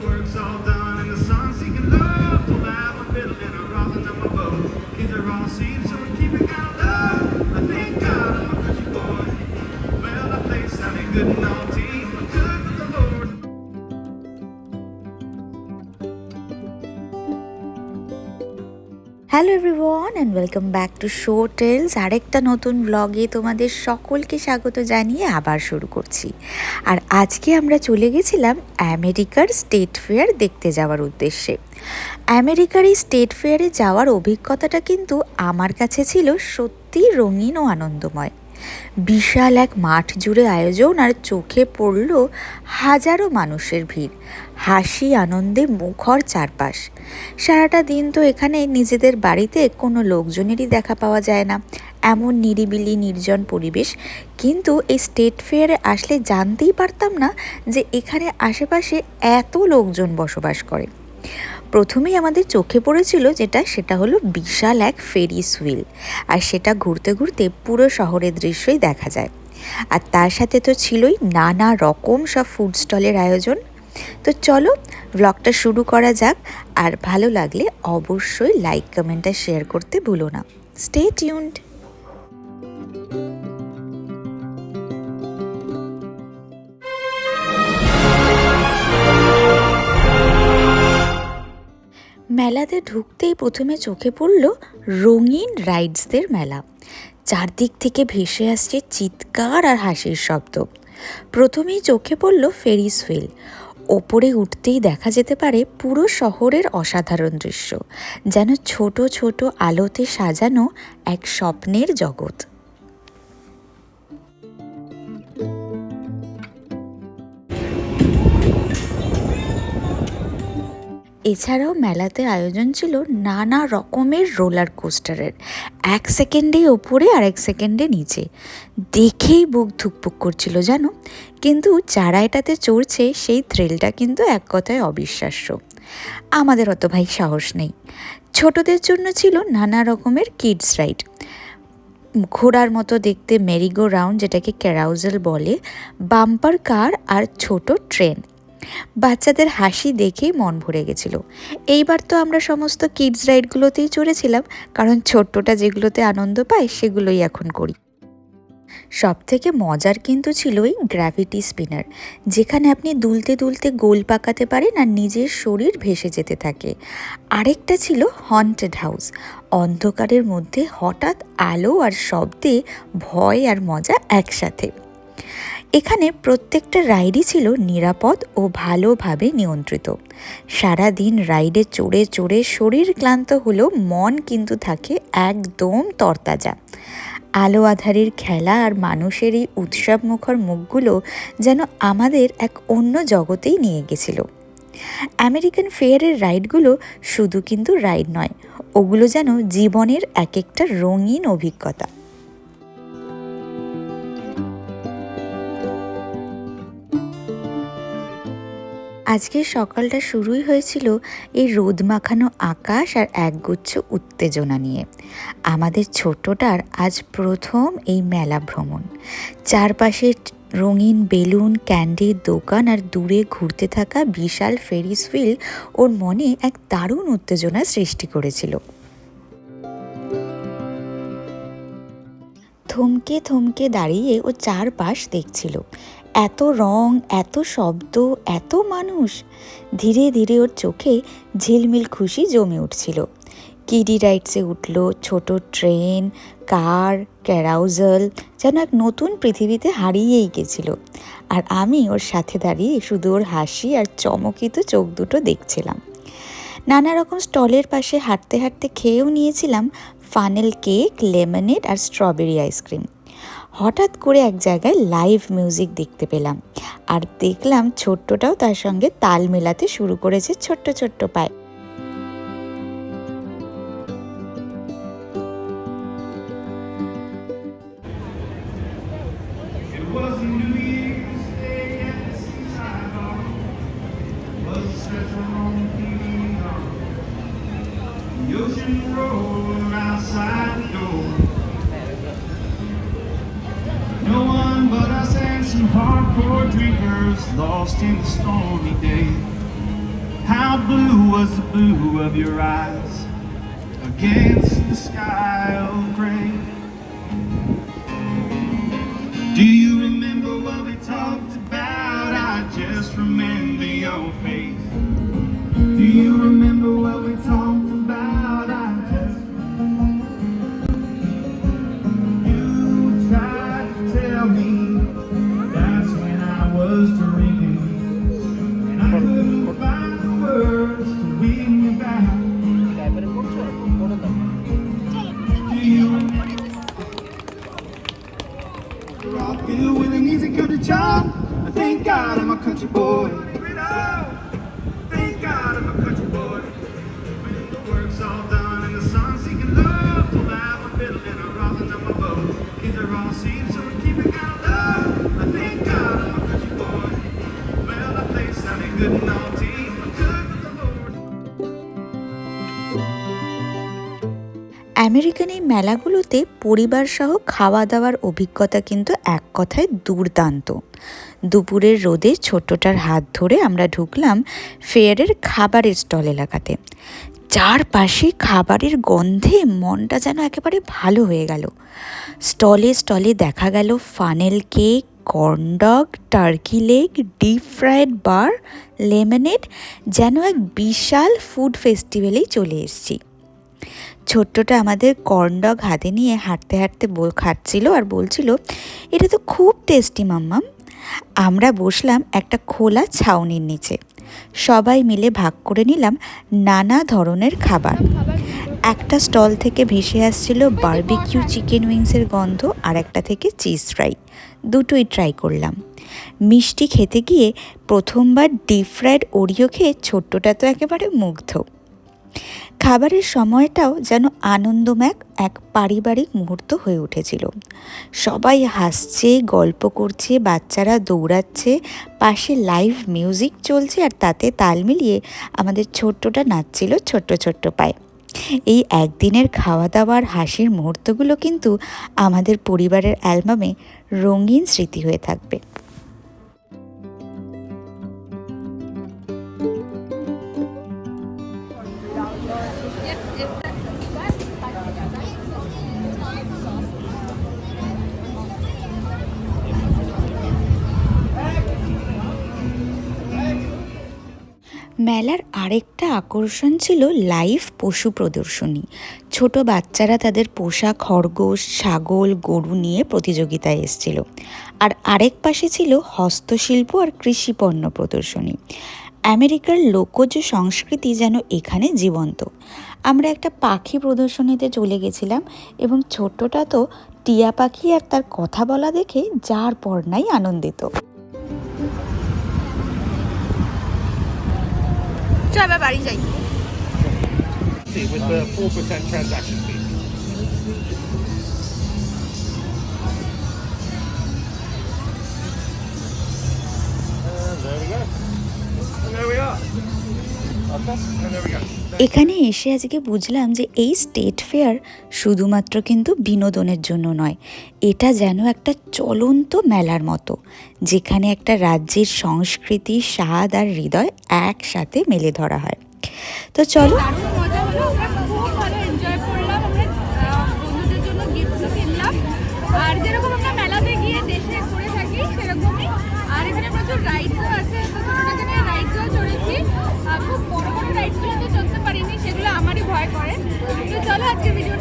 work's all done and the sun's seeking love. Pull out my fiddle and I'm rosin on my bow. Kids are all asleep, so I'm keeping kind of love. I thank God I'm a country boy. Well, the place sounded good and naughty, but good for the Lord. Hello everyone and welcome back to show tales. আরেকটা নতুন ব্লগে তোমাদের সকলকে স্বাগত জানিয়ে আবার শুরু করছি। আর আজকে আমরা চলে গেছিলাম আমেরিকার স্টেট ফেয়ার দেখতে যাওয়ার উদ্দেশ্যে। আমেরিকার এই স্টেট ফেয়ারে যাওয়ার অভিজ্ঞতাটা কিন্তু আমার কাছে ছিল সত্যি রঙিন ও আনন্দময়। বিশাল এক মাঠ জুড়ে আয়োজন আর চোখে পড়ল হাজারো মানুষের ভিড়, হাসি আনন্দে মুখর চারপাশ। সারাটা দিন তো এখানে নিজেদের বাড়িতে কোনো লোকজনেরই দেখা পাওয়া যায় না, এমন নিরিবিলি নির্জন পরিবেশ। কিন্তু এই স্টেট ফেয়ারে আসলে জানতেই পারতাম না যে এখানে আশেপাশে এত লোকজন বসবাস করে। প্রথমেই আমাদের চোখে পড়েছিল সেটা হলো বিশাল এক ফেরিস হুইল, আর সেটা ঘুরতে ঘুরতে পুরো শহরের দৃশ্যই দেখা যায়। আর তার সাথে তো ছিলই নানা রকম সব ফুড স্টলের আয়োজন। তো চলো ব্লগটা শুরু করা যাক, আর ভালো লাগলে অবশ্যই লাইক কমেন্ট আর শেয়ার করতে ভুলো না। Stay tuned. মেলাতে ঢুকতেই প্রথমে চোখে পড়ল রঙিন রাইডসদের মেলা। চারদিক থেকে ভেসে আসছে চিৎকার আর হাসির শব্দ। প্রথমেই চোখে পড়ল ফেরিস হুইল। ওপরে উঠতেই দেখা যেতে পারে পুরো শহরের অসাধারণ দৃশ্য, যেন ছোট ছোট আলোতে সাজানো এক স্বপ্নের জগৎ। এছাড়াও মেলাতে আয়োজন ছিল নানা রকমের রোলার কোস্টারের, এক সেকেন্ডে ওপরে আর এক সেকেন্ডে নিচে। দেখেই বুক ধুকপুক করছিল জানো। কিন্তু যারা এটাতে চড়ছে সেই থ্রিলটা কিন্তু এক কথায় অবিশ্বাস্য। আমাদের অত ভাই সাহস নেই। ছোটদের জন্য ছিল নানা রকমের কিডস রাইড, ঘোড়ার মতো দেখতে মেরিগো রাউন্ড যেটাকে ক্যারাউজেল বলে, বাম্পার কার আর ছোট ট্রেন। বাচ্চাদের হাসি দেখেই মন ভরে গেছিল। এইবার তো আমরা সমস্ত কিডস রাইডগুলোতেই চড়েছিলাম, কারণ ছোট্টটা যেগুলোতে আনন্দ পায় সেগুলোই এখন করি। সব থেকে মজার কিন্তু ছিল এই গ্র্যাভিটি স্পিনার, যেখানে আপনি দুলতে দুলতে গোল পাকাতে পারেন আর নিজের শরীর ভেসে যেতে থাকে। আরেকটা ছিল হন্টেড হাউস, অন্ধকারের মধ্যে হঠাৎ আলো আর শব্দে ভয় আর মজা একসাথে। এখানে প্রত্যেকটা রাইডই ছিল নিরাপদ ও ভালোভাবে নিয়ন্ত্রিত। সারা দিন রাইডে চড়ে চড়ে শরীর ক্লান্ত হলেও মন কিন্তু থাকে একদম তরতাজা। আলো আঁধারির খেলা আর মানুষের এই উৎসবমুখর মুখগুলো যেন আমাদের এক অন্য জগতেই নিয়ে গেছিল। আমেরিকান ফেয়ারের রাইডগুলো শুধু কিন্তু রাইড নয়, ওগুলো যেন জীবনের এক একটা রঙিন অভিজ্ঞতা। আজকের সকালটা শুরুই হয়েছিল এই রোদ মাখানো আকাশ আর একগুচ্ছ উত্তেজনা নিয়ে। আমাদের ছোট্টটার আজ প্রথম এই মেলা ভ্রমণ। চারপাশে রঙিন বেলুন, ক্যান্ডির দোকান আর দূরে ঘুরতে থাকা বিশাল ফেরিস হুইল ওর মনে এক দারুণ উত্তেজনা সৃষ্টি করেছিল। থমকে থমকে দাঁড়িয়ে ও চারপাশ দেখছিল। এত রং, এত শব্দ, এত মানুষ। ধীরে ধীরে ওর চোখে ঝিলমিল খুশি জমে উঠছিল। কিডি রাইডসে উঠল, ছোট ট্রেন, কার, ক্যারাউজেল যেন এক নতুন পৃথিবীতে হারিয়েই গেছিল। আর আমি ওর সাথে দাঁড়িয়ে শুধু ওর হাসি আর চমকিত চোখ দুটো দেখছিলাম। নানা রকম স্টলের পাশে হাঁটতে হাঁটতে খেয়েও নিয়েছিলাম ফানেল কেক, লেমনেড আর স্ট্রবেরি আইসক্রিম। হঠাৎ করে এক জায়গায় লাইভ মিউজিক দেখতে পেলাম, আর দেখলাম ছোট্টটাও তার সঙ্গে তাল মেলাতে শুরু করেছে ছোট্ট ছোট্ট পায়ে। Hardcore drinkers lost in the stormy day. How blue was the blue of your eyes against the sky of gray? Do you remember what we talked about? I just remember your face. Do you remember what we talked about? I just You tried to tell me that's when I was drinking, and I couldn't find the words to win you back. Do you rock you with an easy country job? I thank God I'm a country boy. Thank God I'm a country boy. When the work's all done and the sun's seeking love, well, I have a fiddle and a rosin on my bow. Kids are all sheep, so we keep it kind of love. I thank God I'm a country boy. Well, the place sounded good and naughty, but good for the Lord. American এই মেলাগুলোতে পরিবার সহ খাওয়া দাওয়ার অভিজ্ঞতা কিন্তু এক কথায় দুর্দান্ত। দুপুরের রোদে ছোট্টটার হাত ধরে আমরা ঢুকলাম ফেয়ারের খাবারের স্টল এলাকাতে। চারপাশে খাবারের গন্ধে মনটা যেন একেবারে ভালো হয়ে গেল। স্টলে স্টলে দেখা গেল funnel cake, corndog, turkey leg, deep fried bar, lemonade, যেন এক বিশাল ফুড ফেস্টিভ্যালেই চলে এসেছি। ছোট্টটা আমাদের কর্নডগ হাতে নিয়ে হাঁটতে হাঁটতে খাচ্ছিল আর বলছিল, এটা তো খুব টেস্টি মাম্মাম। আমরা বসলাম একটা খোলা ছাউনির নিচে, সবাই মিলে ভাগ করে নিলাম নানা ধরনের খাবার। একটা স্টল থেকে ভেসে আসছিল বারবিকিউ চিকেন উইংসের গন্ধ, আর একটা থেকে চিজ ফ্রাই। দুটোই ট্রাই করলাম। মিষ্টি খেতে গিয়ে প্রথমবার ডিপ ফ্রাইড ওরিও খেয়ে ছোট্টটা তো একেবারে মুগ্ধ। খাবারের সময়টাও যেন আনন্দময় এক পারিবারিক মুহূর্ত হয়ে উঠেছিল। সবাই হাসছে, গল্প করছে, বাচ্চারা দৌড়াচ্ছে, পাশে লাইভ মিউজিক চলছে, আর তাতে তাল মিলিয়ে আমাদের ছোট্টটা নাচছিল ছোট্ট ছোট্ট পায়ে। এই একদিনের খাওয়া দাওয়ার হাসির মুহূর্তগুলো কিন্তু আমাদের পরিবারের অ্যালবামে রঙিন স্মৃতি হয়ে থাকবে। মেলার আরেকটা আকর্ষণ ছিল লাইভ পশু প্রদর্শনী। ছোট বাচ্চারা তাদের পোষা খরগোশ, ছাগল, গরু নিয়ে প্রতিযোগিতায় এসেছিল। আর আরেক পাশে ছিল হস্তশিল্প আর কৃষি পণ্য প্রদর্শনী। আমেরিকার লোকজ সংস্কৃতি যেন এখানে জীবন্ত। আমরা একটা পাখি প্রদর্শনীতে চলে গেছিলাম এবং ছোট্টটা তো টিয়া পাখি আর তার কথা বলা দেখে যার পর নাই আনন্দিত। চলো বাড়ি যাই। With the 4% transaction fee. And there we go. And there we are. Okay, and there we go. এখানে এসে আজকে বুঝলাম যে এই স্টেট ফেয়ার শুধুমাত্র কিন্তু বিনোদনের জন্য নয়, এটা যেন একটা চলন্ত মেলার মতো, যেখানে একটা রাজ্যের সংস্কৃতি, স্বাদ আর হৃদয় একসাথে মেলে ধরা হয়। তো চলো। দারুণ মজা হলো, আমরা খুব ভালো এনজয় করলাম। আমরা বন্ধুদের জন্য গিফটও কিনলাম, আর যেরকম আমরা মেলাতে গিয়ে দেশে করে থাকি সেরকমই। আর এখানে প্রচুর রাইডসও আছে, তো ছোটোটাকে নিয়ে রাইডসও চড়েছি। খুব বড় বড় রাইডসগুলো তো চলতে পারিনি, সেগুলো আমারই ভয় করে। তো চলো আজকে ভিডিও